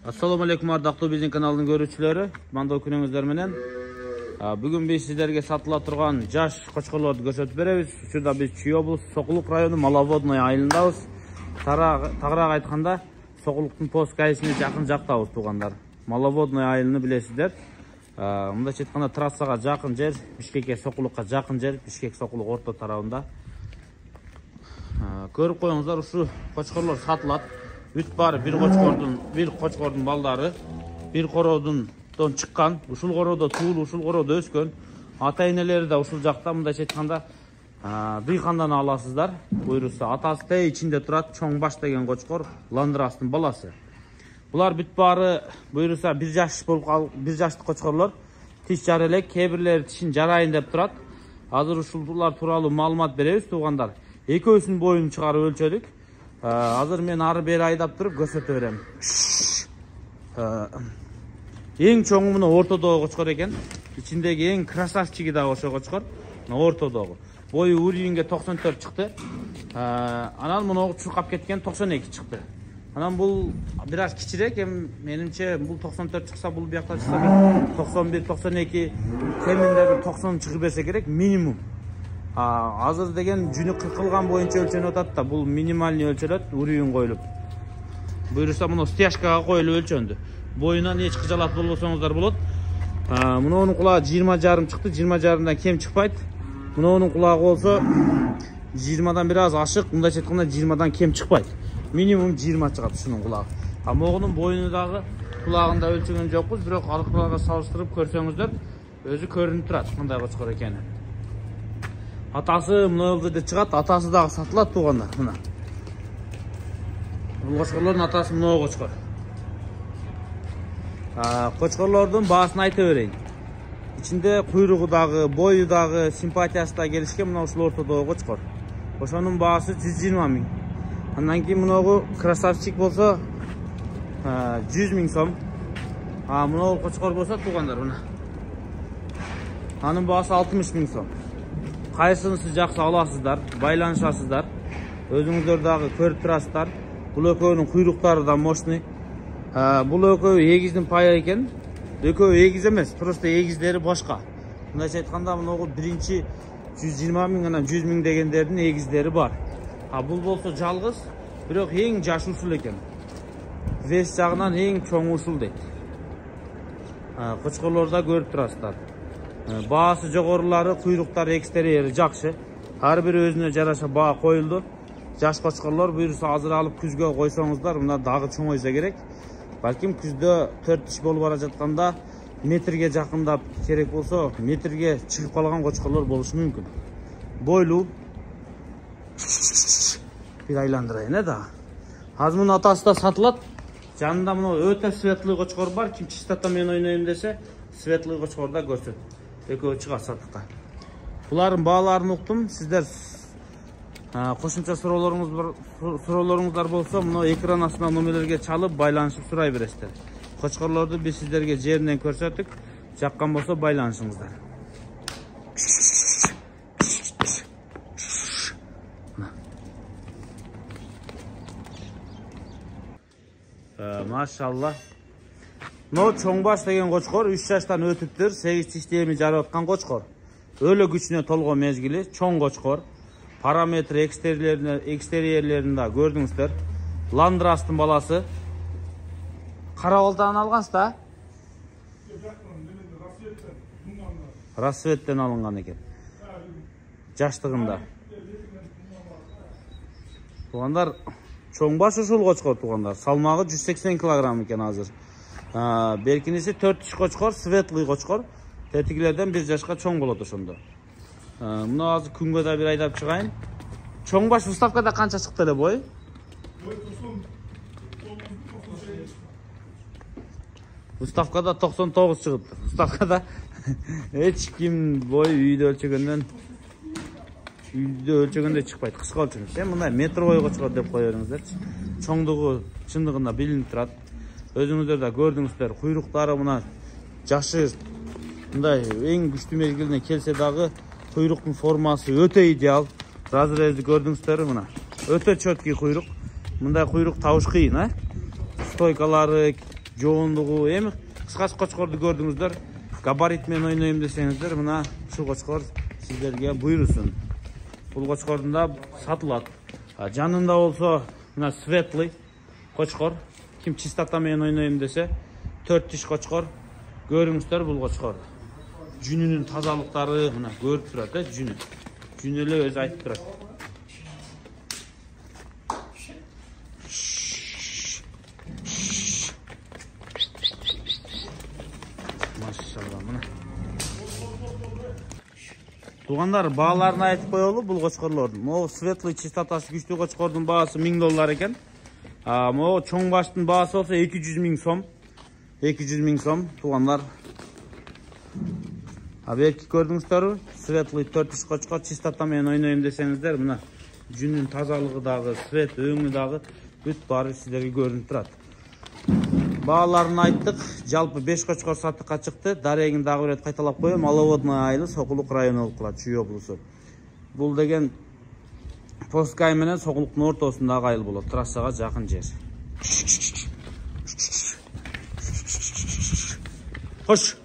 Assalamu alaikum ардактуу биздин каналдын көрүүчүлөрү. Мандуу күнүңүздөр менен. Бүгүн биз сиздерге сатыла турган жаш кочкорлорду көрсөтүп беребиз. Учурда биз Чүй облусу Сокулук району Маловодный айылындабыз. Тагыраак айтканда, Сокулуктун Поскайсине жакын жактабыз туугандар. Маловодный айылын билесиздер. Мындайча айтканда трассага жакын жер, Бишкекке Сокулукка жакын жер, Бишкек Сокулук орто тарабында. Көрүп коюңуздар, ушу кочкорлор сатылат. Бүт бары bir кочкордун балдары, bir короодон чыккан, ушул короодо туулуп, ушул короодо өскөн. Ата-энелери да ушул жакта, мындайча айтканда, дыйкандан аласыздар. Буйруса атасы да ичинде турат, чоң баш деген кочкор, Ландрастын баласы. Булар бүт бары буйруса 1 жаш болуп калып, 1 жаштык кочкорлор. Тиш жар элек, кээ-бирлери тишин жарайын деп турат. Азыр ушулар тууралуу маалымат беребиз туугандар. Экөөсүнүн боюн чыгарып өлчөдүк. Азыр мен ары бери айдап туруп көрсөтө берем. Эң чоңу мына ортодогу кочкор экен. Ичиндеги эң красавчиги да ошо кочкор. Мына ортодогу. Бою уровеньге 94 чыкты. Анан муногу чуркап кеткен 92 чыкты. Анан бул бир аз кичирээк, менимче бул 94 чыкса, бул биякта чыкса 91, 92, кеминде бир 90 чыгып берсе керек минимум. Азыр деген жүнү кыркылган боюнча өлчөнүп атат да, бул минимальный өлчөлөт, уровень коюлуп. Буйруса муну стяжкага коюлуп өлчөндү. Боюнан эч кыжалат болбосоңуздар болот. Мунунун кулагы 20,5 чыкты, 20,5дан кем чыкпайт. Мунунун кулагы болсо 20дан бир аз ашык, мындайча айтканда 20дан кем чыкпайт. Минимум 20 чыгат ушунун кулагы. Могунун боюну дагы кулагында өлчөгөн жокпуз, бирок аркыларга салыштырып көрсөңүздөр өзү көрүнүп турат кандай кочкор экени. Атасы мына жерде чыгат, атасы дагы сатылат туугандар, мына. Бул кочкорлордун атасы мына кочкор. Кочкорлордун баасын айта берейин. Ичинде куйругу дагы, бою дагы, симпатиясы да келишкен мына ушул ортодогу кочкор. Ошонун баасы 120 миң. Андан кийин мынагу красавчик болсо 100 миң сом. Мына кочкор болсо туугандар, мына. Анын баасы 60 миң сом. Кайсынысы жакшы аласыздар, байланышасыздар. Өзүңүздөр дагы көрүп турасыздар. Бул экөөнүн куйруктары да мощный. Бул экөө эгиздин пайы экен. Экөө эгиз эмес, просто эгиздери башка. Мындайча айтканда, мынагу биринчи 120 миң, анан 100 миң дегендердин эгиздери бар. Бул болсо жалгыз, бирок эң жаш ушул экен. Вес жагынан эң чоң ушул дейт. Кочкорлорда көрүп турасыздар. Баасы жогорулары, куйруктары, экстерьери жакшы. Ар бири өзүнө жараша баа коюлду. Жаш кочкорлор буйруса азыр алып күзгө койсоңуздар, мына дагы чоңойса керек. Балким күздө 4 тиш болуп бара жатканда метрге жакындап керек болсо, метрге чыгып калган кочкорлор болушу мүмкүн. Бойлуу. Бир айландырайын да. Азыр мунун атасы да сатылат. Жанында мына өтө светлый кочкор бар. Ким чистата мен ойнойм десе, светлый кочкор да көрсөт. Экөө чыгат сатыкка. Булардын бааларын уктум. Сиздер кошумча суроолоруңуздар болсо, мына экран астына номерлерге чалып байланышып сурай бересиздер. Кочкорлорду биз сиздерге жеринен көрсөттүк. Жаккан болсо байланышыңыздар. Машалла. Но чоң баш деген кочкор 3 жаштан өтүптүр, 8 тиштерин жарып аткан кочкор. Өлө күчүнө толгон мезгили, чоң кочкор. Параметр экстерьерлерин да көрдүңүздөр. Ландрастын баласы. Кара балдан алгансыз да? Рассветтен алынган экен. Жаштыгында. Туугандар, чоң баш ушул кочкор туугандар. Салмагы 180 кг экен азыр. Беркиниси 4 тиш кочкор, светлый кочкор. Тетигилерден 1 жашка чоң болот ошондо. Мына азыр күнгө да бир айдап чыгайын. Чоң баш выставкада канча чыкты эле бой? Выставкада 99 чыгыптыр. Выставкада эч ким бой үйдө өлчөгөндө чыкпайт. Кыска өлчөгөн. Сен мындай метровой кочкор деп кое бериңиздерчи. Чоңдугу чындыгында билинип турат. Өзүңүздөр да көрдүңүздөр, куйруктары мына жашы мындай эң күчтүү мезгилине келсе дагы куйруктун формасы өтө идеал. Разрезди көрдүңүздөр мына. Өтө чөткий куйрук. Мындай куйрук табыш кыйын, стойкалары, жоонугу эми кыскасы кочкорду көрдүңүздөр. Габарит менен ойнойм десеңиздер, мына ушул кочкор сиздерге буйрусун. Бул кочкордун да сатылат. Жанында болсо мына светлый кочкор. Ким чистота менен ойнойм десе, 4 тиш кочкор. Көрүңүздөр бул кочкор. Жүнүнүн тазалыктары мына көрүп турат, жүнү. Жүнү эле өзү айтып турат. Машалла, мына. Тугандар, бааларын айтып коелу бул кочкорлордун. Могу светлый чистотасы күчтүү кочкордун баасы $1000 экен. Могу чоң баштын баасы болсо 200 000 сом. 200 000 сом, тугандар. Берки көрдүңүздөрбү? Светлый 4 тиш кочкор, чистота менен ойнойм десеңиздер, мына жүнүн тазалыгы дагы, свет өңү дагы бүт баары сиздерге көрүнүп турат. Бааларын айттык. Жалпы 5 кочкор сатыкка чыкты. Дарегин дагы бир кайталап коем. Маловодный айылы, Сокулук району болуп калат, Чүй облусу. Бул деген Поскай менен Сокулуктун ортосундагы айыл болот, трассага жакын жер. Кош.